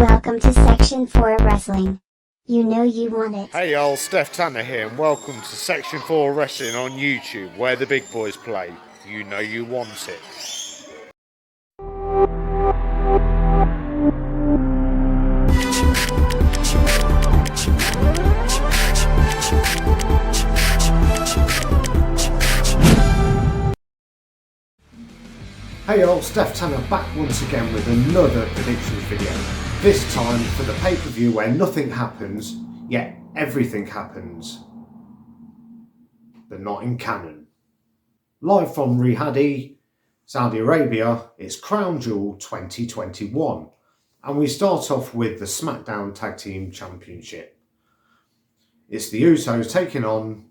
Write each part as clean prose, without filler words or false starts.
Welcome to Section 4 Wrestling. You know you want it. Hey y'all, Steph Tanner here and welcome to Section 4 Wrestling on YouTube, where the big boys play. You know you want it. Hey y'all, Steph Tanner back once again with another predictions video. This time for the pay-per-view where nothing happens, yet everything happens. But not in canon. Live from Riyadh, Saudi Arabia, it's Crown Jewel 2021. And we start off with the SmackDown Tag Team Championship. It's the Usos taking on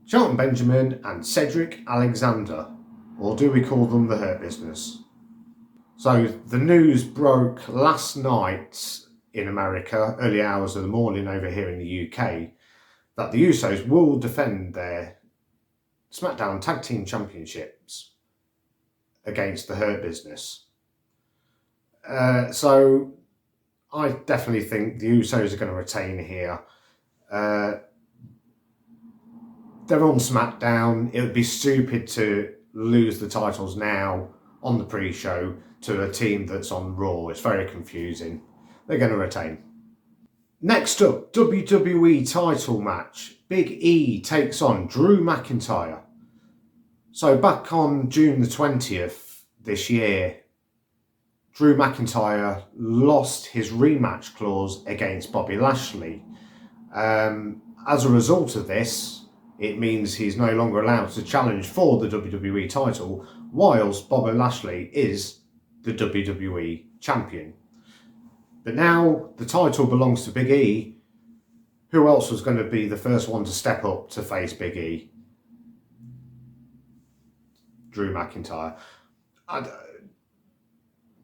Shelton Benjamin and Cedric Alexander. Or do we call them the Hurt Business? So the news broke last night in America, early hours of the morning over here in the UK, that the Usos will defend their SmackDown Tag Team Championships against the Hurt Business. So I definitely think the Usos are going to retain here. They're on SmackDown. It would be stupid to lose the titles now on the pre-show to a team that's on Raw. It's very confusing. They're going to retain. Next up, WWE title match. Big E takes on Drew McIntyre. So back on June the 20th this year, Drew McIntyre lost his rematch clause against Bobby Lashley. As a result of this, it means he's no longer allowed to challenge for the WWE title, whilst Bobby Lashley is the WWE champion. But now the title belongs to Big E. Who else was going to be the first one to step up to face Big E? Drew McIntyre.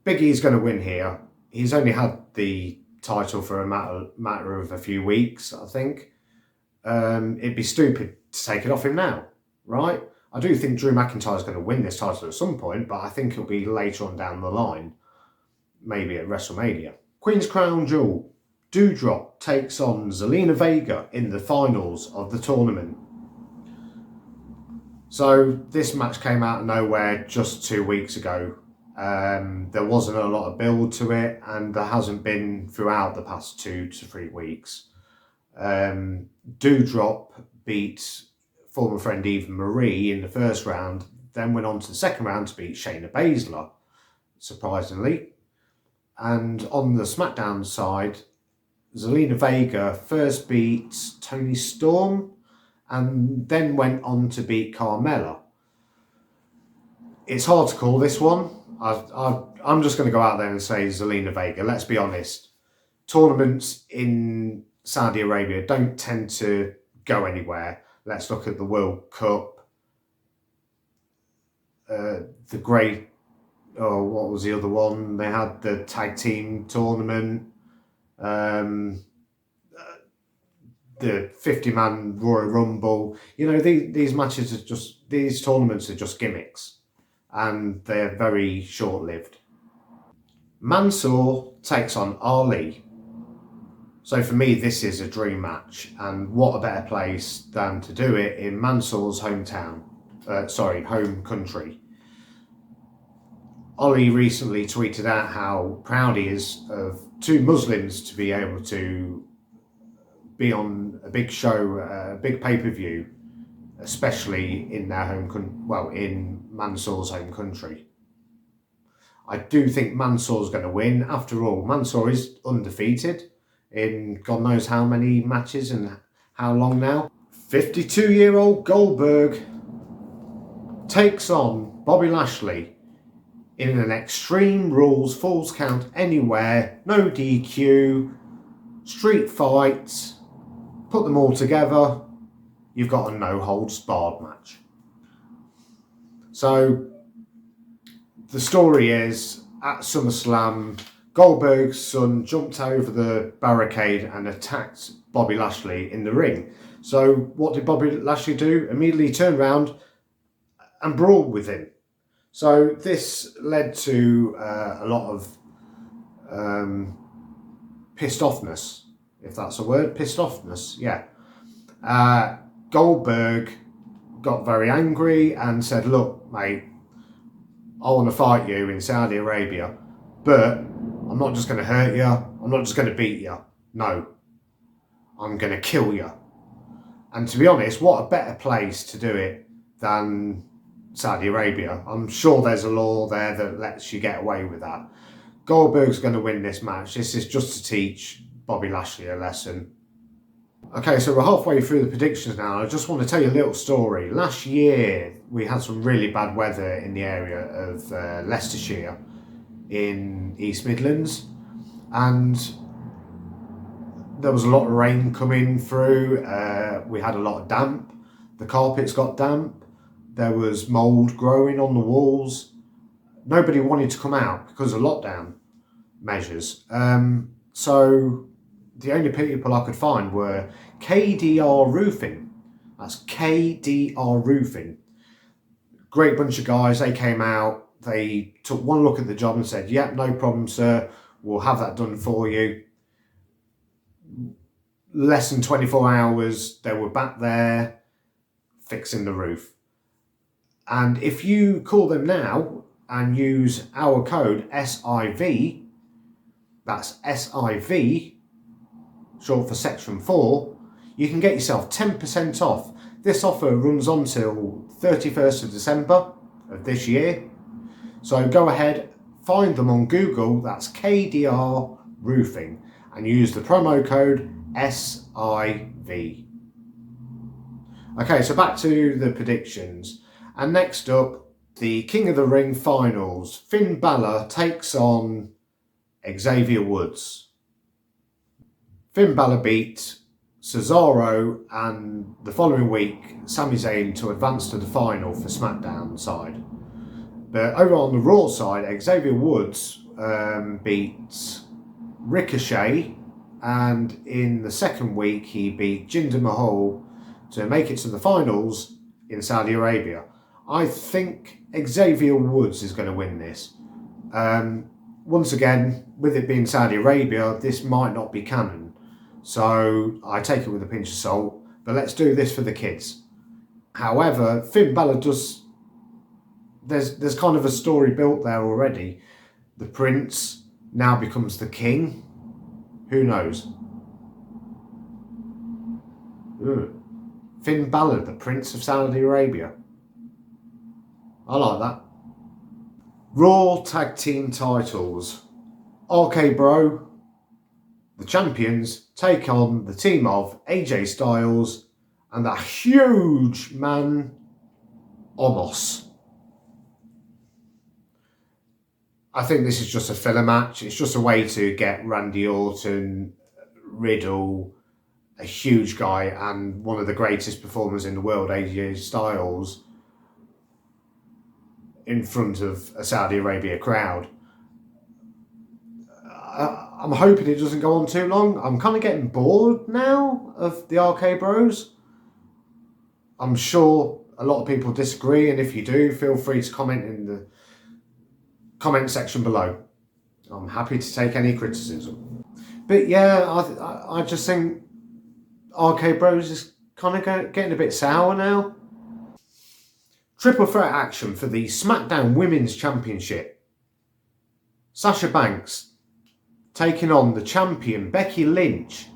Big E's going to win here. He's only had the title for a matter of a few weeks, I think. It'd be stupid to take it off him now, right? I do think Drew McIntyre is going to win this title at some point, but I think it'll be later on down the line, maybe at WrestleMania. Queen's Crown Jewel. Dewdrop takes on Zelina Vega in the finals of the tournament. So this match came out of nowhere just 2 weeks ago. There wasn't a lot of build to it, and there hasn't been throughout the past 2 to 3 weeks. Dewdrop beat former friend Eva Marie in the first round, then went on to the second round to beat Shayna Baszler, surprisingly. And on the SmackDown side, Zelina Vega first beat Toni Storm and then went on to beat Carmella. It's hard to call this one. I'm just going to go out there and say Zelina Vega. Let's be honest. Tournaments in Saudi Arabia don't tend to go anywhere. Let's look at the World Cup. What was the other one? They had the tag team tournament. The 50-man Royal Rumble. You know, these matches are these tournaments are just gimmicks. And they're very short-lived. Mansoor takes on Ali. So for me, this is a dream match, and what a better place than to do it in Mansoor's home country. Ollie recently tweeted out how proud he is of two Muslims to be able to be on a big show, a big pay-per-view, especially in their in Mansoor's home country. I do think Mansoor's going to win. After all, Mansoor is undefeated in God knows how many matches and how long now. 52-year-old Goldberg takes on Bobby Lashley in an Extreme Rules Falls Count Anywhere, no DQ, street fights. Put them all together, you've got a no-holds-barred match. So the story is, at SummerSlam, Goldberg's son jumped over the barricade and attacked Bobby Lashley in the ring. So what did Bobby Lashley do? Immediately turned around and brawled with him. So this led to a lot of pissed offness, if that's a word, pissed offness, yeah. Goldberg got very angry and said, look, mate, I want to fight you in Saudi Arabia, but I'm not just going to hurt you, I'm not just going to beat you, no, I'm going to kill you. And to be honest, what a better place to do it than Saudi Arabia. I'm sure there's a law there that lets you get away with that. Goldberg's going to win this match. This is just to teach Bobby Lashley a lesson. Okay, so we're halfway through the predictions now. I just want to tell you a little story. Last year, we had some really bad weather in the area of Leicestershire in East Midlands. And there was a lot of rain coming through. We had a lot of damp. The carpets got damp. There was mould growing on the walls. Nobody wanted to come out because of lockdown measures. So the only people I could find were KDR Roofing. That's KDR Roofing. Great bunch of guys. They came out. They took one look at the job and said, yep, no problem, sir. We'll have that done for you. Less than 24 hours, they were back there fixing the roof. And if you call them now and use our code SIV, that's SIV, short for Section 4, you can get yourself 10% off. This offer runs on till 31st of December of this year. So go ahead, find them on Google, that's KDR Roofing, and use the promo code SIV. Okay, so back to the predictions. And next up, the King of the Ring finals. Finn Balor takes on Xavier Woods. Finn Balor beat Cesaro and the following week Sami Zayn to advance to the final for SmackDown side. But over on the Raw side, Xavier Woods beat Ricochet, and in the second week he beat Jinder Mahal to make it to the finals in Saudi Arabia. I think Xavier Woods is going to win this. Once again, with it being Saudi Arabia, this might not be canon. So I take it with a pinch of salt, but let's do this for the kids. However, Finn Balor does... There's kind of a story built there already. The prince now becomes the king. Who knows? Ooh. Finn Balor, the Prince of Saudi Arabia. I like that. Raw Tag Team titles. RK Bro, the champions, take on the team of AJ Styles and that huge man, Omos. I think this is just a filler match. It's just a way to get Randy Orton, Riddle, a huge guy and one of the greatest performers in the world, AJ Styles, in front of a Saudi Arabia crowd. I'm hoping it doesn't go on too long. I'm kind of getting bored now of the RK Bros. I'm sure a lot of people disagree, and if you do, feel free to comment in the comment section below. I'm happy to take any criticism. But yeah, I just think RK Bros is kind of getting a bit sour now. Triple threat action for the SmackDown Women's Championship. Sasha Banks taking on the champion Becky Lynch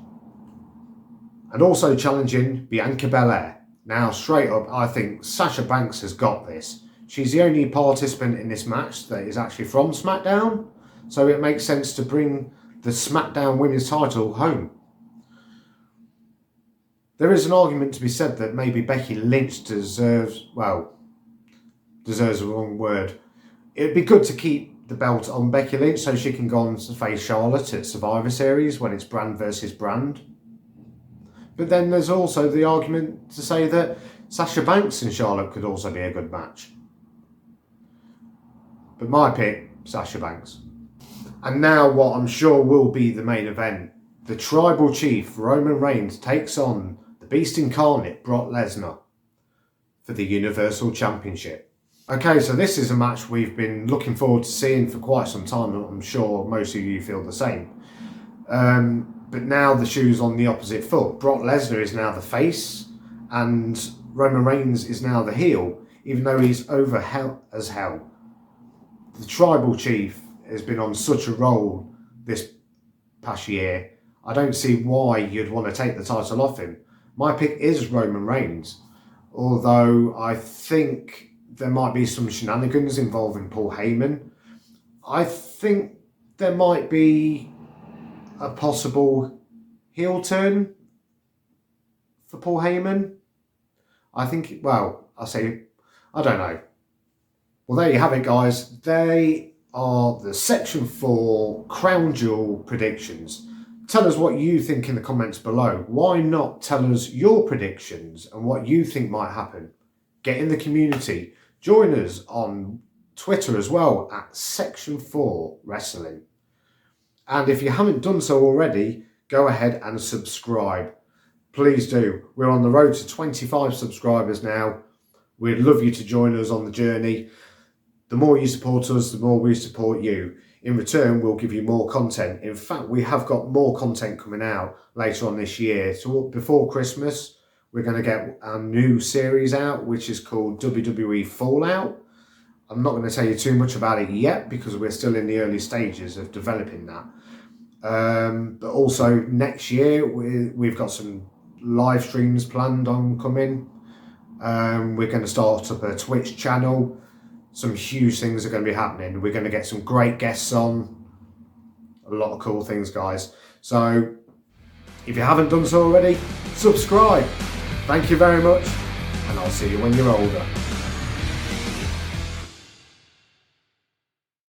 and also challenging Bianca Belair. Now, straight up, I think Sasha Banks has got this. She's the only participant in this match that is actually from SmackDown, so it makes sense to bring the SmackDown Women's title home. There is an argument to be said that maybe Becky Lynch deserves the wrong word. It'd be good to keep the belt on Becky Lynch so she can go on to face Charlotte at Survivor Series when it's brand versus brand. But then there's also the argument to say that Sasha Banks and Charlotte could also be a good match. But my pick, Sasha Banks. And now what I'm sure will be the main event. The Tribal Chief, Roman Reigns, takes on the Beast Incarnate, Brock Lesnar, for the Universal Championship. Okay, so this is a match we've been looking forward to seeing for quite some time, and I'm sure most of you feel the same. But now the shoe's on the opposite foot. Brock Lesnar is now the face, and Roman Reigns is now the heel, even though he's over as hell. The tribal chief has been on such a roll this past year. I don't see why you'd want to take the title off him. My pick is Roman Reigns, although I think there might be some shenanigans involving Paul Heyman. I think there might be a possible heel turn for Paul Heyman. I think, well, I don't know. Well, there you have it, guys. They are the Section 4 Crown Jewel predictions. Tell us what you think in the comments below. Why not tell us your predictions and what you think might happen? Get in the community. Join us on Twitter as well at Section 4 Wrestling. And if you haven't done so already, go ahead and subscribe. Please do. We're on the road to 25 subscribers now. We'd love you to join us on the journey. The more you support us, the more we support you. In return, we'll give you more content. In fact, we have got more content coming out later on this year. So before Christmas, we're going to get our new series out, which is called WWE Fallout. I'm not going to tell you too much about it yet because we're still in the early stages of developing that. But also next year, we've got some live streams planned on coming. We're going to start up a Twitch channel. Some huge things are going to be happening. We're going to get some great guests on. A lot of cool things, guys. So if you haven't done so already, subscribe. Thank you very much, and I'll see you when you're older.